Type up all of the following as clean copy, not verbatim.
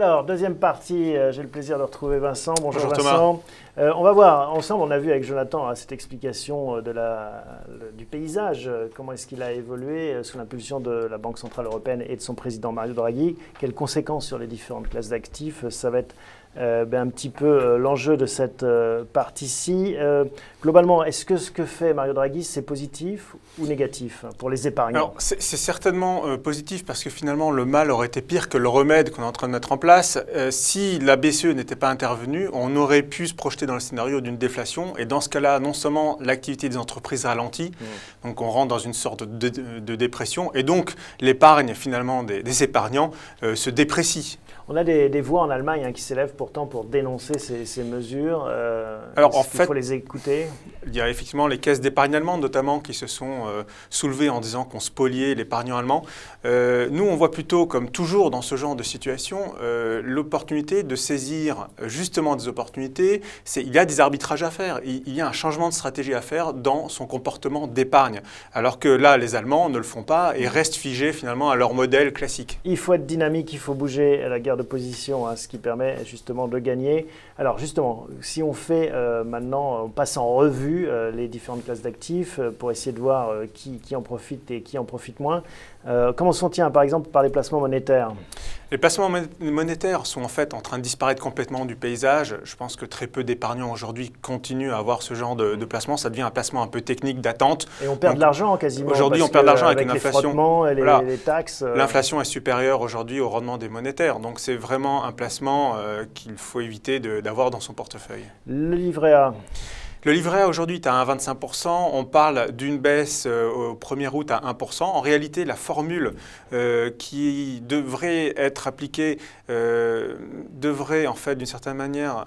Alors, deuxième partie, j'ai le plaisir de retrouver Vincent. Bonjour Vincent. On va voir ensemble, on a vu avec Jonathan cette explication du paysage, comment est-ce qu'il a évolué sous l'impulsion de la Banque Centrale Européenne et de son président Mario Draghi. Quelles conséquences sur les différentes classes d'actifs? Ça va être un petit peu l'enjeu de cette partie-ci. Globalement, est-ce que ce que fait Mario Draghi, c'est positif ou négatif pour les épargnants? Alors, c'est certainement positif parce que finalement, le mal aurait été pire que le remède qu'on est en train de mettre en place. Si la BCE n'était pas intervenue, on aurait pu se projeter dans le scénario d'une déflation. Et dans ce cas-là, non seulement l'activité des entreprises ralentit, donc on rentre dans une sorte de dépression, et donc l'épargne finalement des épargnants se déprécie. On a des voix en Allemagne qui s'élèvent pourtant pour dénoncer ces mesures. Alors en fait, il faut les écouter. Il y a effectivement les caisses d'épargne allemandes notamment qui se sont soulevées en disant qu'on spoliait l'épargnant allemand. Nous, on voit plutôt, comme toujours dans ce genre de situation, l'opportunité de saisir justement des opportunités. Il y a des arbitrages à faire, il y a un changement de stratégie à faire dans son comportement d'épargne. Alors que là, les Allemands ne le font pas et restent figés finalement à leur modèle classique. Il faut être dynamique, il faut bouger la guerre de position, ce qui permet justement de gagner. Alors justement, si on fait maintenant, on passe en revue les différentes classes d'actifs pour essayer de voir qui en profite et qui en profite moins. Commençons par exemple par les placements monétaires. Les placements monétaires sont en fait en train de disparaître complètement du paysage. Je pense que très peu d'épargnants aujourd'hui continuent à avoir ce genre de placement. Ça devient un placement un peu technique d'attente. Et on perd de l'argent quasiment. Aujourd'hui, on perd de l'argent avec une inflation. Et les taxes. L'inflation est supérieure aujourd'hui au rendement des monétaires. Donc c'est vraiment un placement qu'il faut éviter d'avoir dans son portefeuille. Le livret A. Le livret A aujourd'hui est à 1,25%. On parle d'une baisse au 1er août à 1%. En réalité, la formule qui devrait être appliquée devrait en fait d'une certaine manière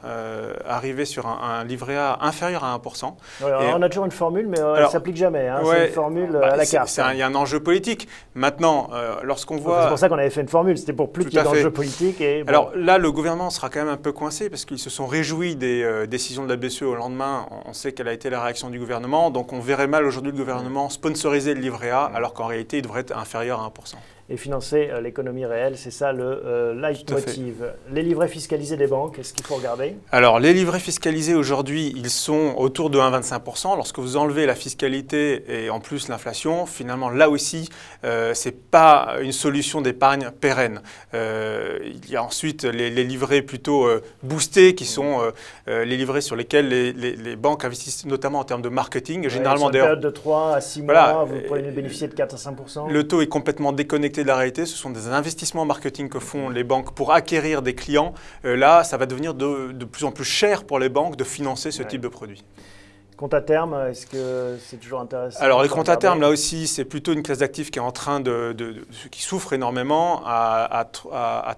arriver sur un livret A inférieur à 1%. Ouais, on a toujours une formule, mais elle ne s'applique jamais. C'est une formule à la carte. Il y a un enjeu politique. Maintenant, lorsqu'on voit... C'est pour ça qu'on avait fait une formule. C'était pour plus qu'il y ait d'enjeux politiques. Et bon. Alors là, le gouvernement sera quand même un peu coincé parce qu'ils se sont réjouis des décisions de la BCE au lendemain. On sait quelle a été la réaction du gouvernement, donc on verrait mal aujourd'hui le gouvernement sponsoriser le livret A, alors qu'en réalité, il devrait être inférieur à 1%. Et financer l'économie réelle, c'est ça le leitmotiv. Les livrets fiscalisés des banques, est-ce qu'il faut regarder? Alors, les livrets fiscalisés aujourd'hui, ils sont autour de 1,25%. Lorsque vous enlevez la fiscalité et en plus l'inflation, finalement, là aussi, ce n'est pas une solution d'épargne pérenne. Il y a ensuite les livrets plutôt boostés, qui sont les livrets sur lesquels les banques investissent, notamment en termes de marketing. Généralement, sur une période de 3 à 6 mois, vous pouvez bénéficier de 4 à 5%. Le taux est complètement déconnecté de la réalité. Ce sont des investissements marketing que font les banques pour acquérir des clients. Là, ça va devenir de plus en plus cher pour les banques de financer ce type de produit. Compte à terme, est-ce que c'est toujours intéressant? Alors les comptes à terme, là aussi, c'est plutôt une classe d'actifs qui est en train qui souffre énormément. À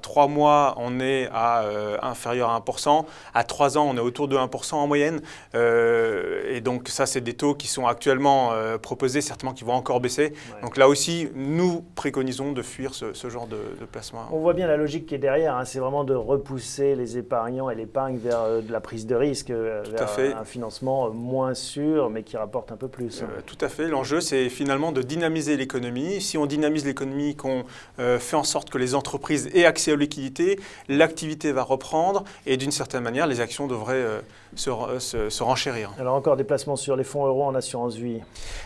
3 mois, on est à inférieur à 1%. À 3 ans, on est autour de 1% en moyenne. Et donc ça, c'est des taux qui sont actuellement proposés, certainement qui vont encore baisser. Ouais. Donc là aussi, nous préconisons de fuir ce genre de placement. On voit bien la logique qui est derrière. C'est vraiment de repousser les épargnants et l'épargne vers de la prise de risque, vers un financement moins sûr, mais qui rapporte un peu plus. Tout à fait. L'enjeu, c'est finalement de dynamiser l'économie. Si on dynamise l'économie, qu'on fait en sorte que les entreprises aient accès aux liquidités, l'activité va reprendre et d'une certaine manière, les actions devraient se renchérir. Alors encore des placements sur les fonds euros en assurance vie.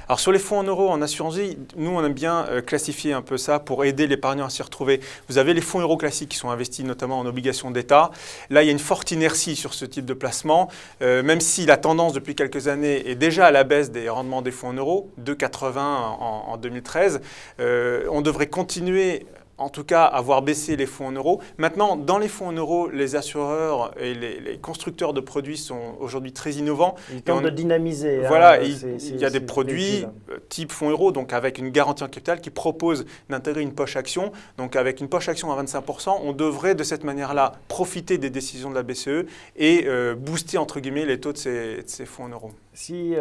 Alors sur les fonds en euros en assurance vie, nous on aime bien classifier un peu ça pour aider l'épargnant à s'y retrouver. Vous avez les fonds euros classiques qui sont investis notamment en obligations d'État. Là, il y a une forte inertie sur ce type de placement, même si la tendance depuis quelques années est déjà à la baisse des rendements des fonds en euros, 2,80 en 2013. On devrait continuer en tout cas à voir baisser les fonds en euros. Maintenant, dans les fonds en euros, les assureurs et les constructeurs de produits sont aujourd'hui très innovants. Ils tentent de dynamiser. Voilà, il y a des produits type fonds euros, donc avec une garantie en capital qui proposent d'intégrer une poche action. Donc avec une poche action à 25%, on devrait de cette manière-là profiter des décisions de la BCE et booster entre guillemets les taux de ces fonds en euros. Si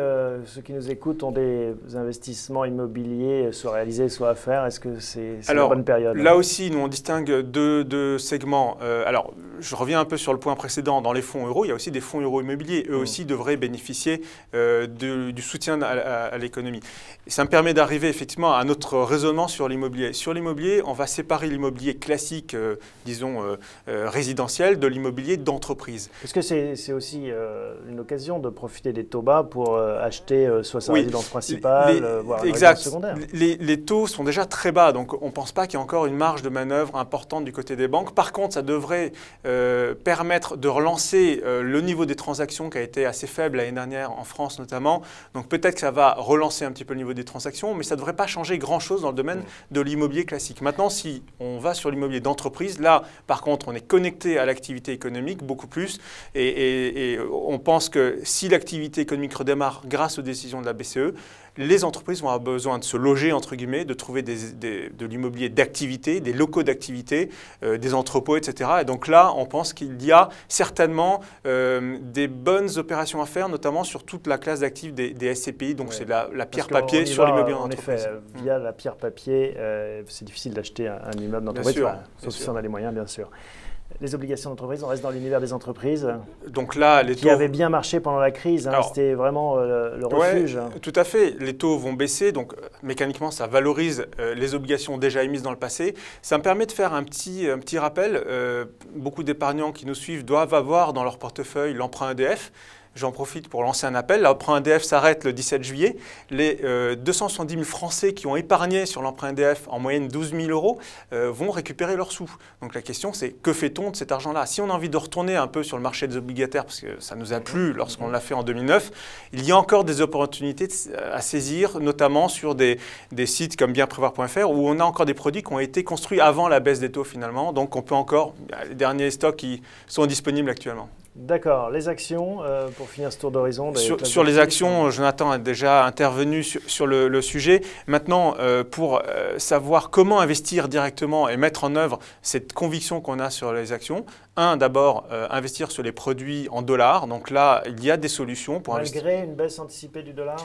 ceux qui nous écoutent ont des investissements immobiliers soit réalisés, soit à faire, est-ce que c'est la bonne période? Là aussi, nous on distingue deux segments. Alors, je reviens un peu sur le point précédent. Dans les fonds euros, il y a aussi des fonds euro immobiliers. Eux aussi devraient bénéficier du soutien à l'économie. Ça me permet d'arriver effectivement à notre raisonnement sur l'immobilier. Sur l'immobilier, on va séparer l'immobilier classique, disons résidentiel, de l'immobilier d'entreprise. Est-ce que c'est aussi une occasion de profiter des taux bas pour acheter soit sa résidence principale, voire une résidence secondaire? Les taux sont déjà très bas, donc on ne pense pas qu'il y a encore une marge de manœuvre importante du côté des banques. Par contre, ça devrait permettre de relancer le niveau des transactions qui a été assez faible l'année dernière en France notamment. Donc peut-être que ça va relancer un petit peu le niveau des transactions, mais ça ne devrait pas changer grand-chose dans le domaine de l'immobilier classique. Maintenant, si on va sur l'immobilier d'entreprise, là, par contre, on est connecté à l'activité économique beaucoup plus et on pense que si l'activité économique redémarre grâce aux décisions de la BCE, les entreprises vont avoir besoin de se loger, entre guillemets, de trouver de l'immobilier d'activité, des locaux d'activité, des entrepôts, etc. Et donc là, on pense qu'il y a certainement des bonnes opérations à faire, notamment sur toute la classe d'actifs des SCPI, donc c'est la pierre-papier sur l'immobilier d'entreprise. En effet, via la pierre-papier, c'est difficile d'acheter un immeuble d'entreprise, sauf si on a les moyens, bien sûr. Les obligations d'entreprise, on reste dans l'univers des entreprises. Donc là, les taux qui avaient bien marché pendant la crise, c'était vraiment le refuge. Ouais, tout à fait. Les taux vont baisser, donc mécaniquement, ça valorise les obligations déjà émises dans le passé. Ça me permet de faire un petit rappel. Beaucoup d'épargnants qui nous suivent doivent avoir dans leur portefeuille l'emprunt EDF. J'en profite pour lancer un appel. L'emprunt EDF s'arrête le 17 juillet. Les 270 000 Français qui ont épargné sur l'emprunt EDF, en moyenne 12 000 euros, vont récupérer leurs sous. Donc la question, c'est que fait-on de cet argent-là? Si on a envie de retourner un peu sur le marché des obligataires, parce que ça nous a plu lorsqu'on l'a fait en 2009, il y a encore des opportunités à saisir, notamment sur des sites comme bienprévoir.fr, où on a encore des produits qui ont été construits avant la baisse des taux finalement. Donc on peut encore, les derniers stocks qui sont disponibles actuellement. D'accord. Les actions, pour finir ce tour d'horizon. Sur les actions, Jonathan a déjà intervenu sur le sujet. Maintenant, pour savoir comment investir directement et mettre en œuvre cette conviction qu'on a sur les actions, d'abord, investir sur les produits en dollars. Donc là, il y a des solutions pour investir. Malgré une baisse anticipée du dollar?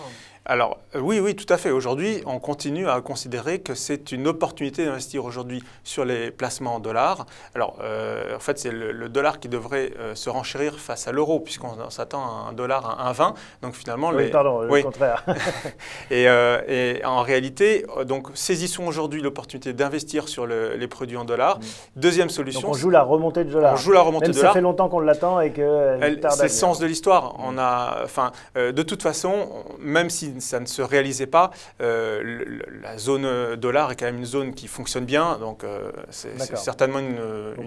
Alors, oui, tout à fait. Aujourd'hui, on continue à considérer que c'est une opportunité d'investir aujourd'hui sur les placements en dollars. Alors, en fait, c'est le dollar qui devrait se renchérir face à l'euro, puisqu'on s'attend à un dollar à 1,20. Donc finalement, le contraire. et en réalité, donc, saisissons aujourd'hui l'opportunité d'investir sur les produits en dollars. Deuxième solution. Donc on joue la remontée de dollars. Même ça fait longtemps qu'on l'attend et qu'elle tarde. C'est le sens de l'histoire. De toute façon, même si ça ne se réalisait pas, la zone dollar est quand même une zone qui fonctionne bien, donc c'est certainement une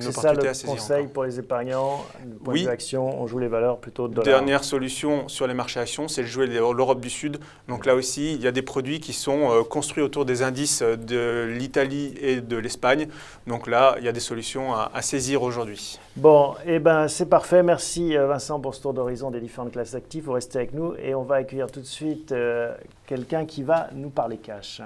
opportunité à saisir. C'est ça le conseil pour les épargnants, du point de vue action, on joue les valeurs plutôt de dollars. Dernière solution sur les marchés actions, c'est de jouer l'Europe du Sud. Donc là aussi, il y a des produits qui sont construits autour des indices de l'Italie et de l'Espagne. Donc là, il y a des solutions à saisir aujourd'hui. Bon, c'est parfait. Merci Vincent pour ce tour d'horizon des différentes classes d'actifs. Vous restez avec nous et on va accueillir tout de suite quelqu'un qui va nous parler cash.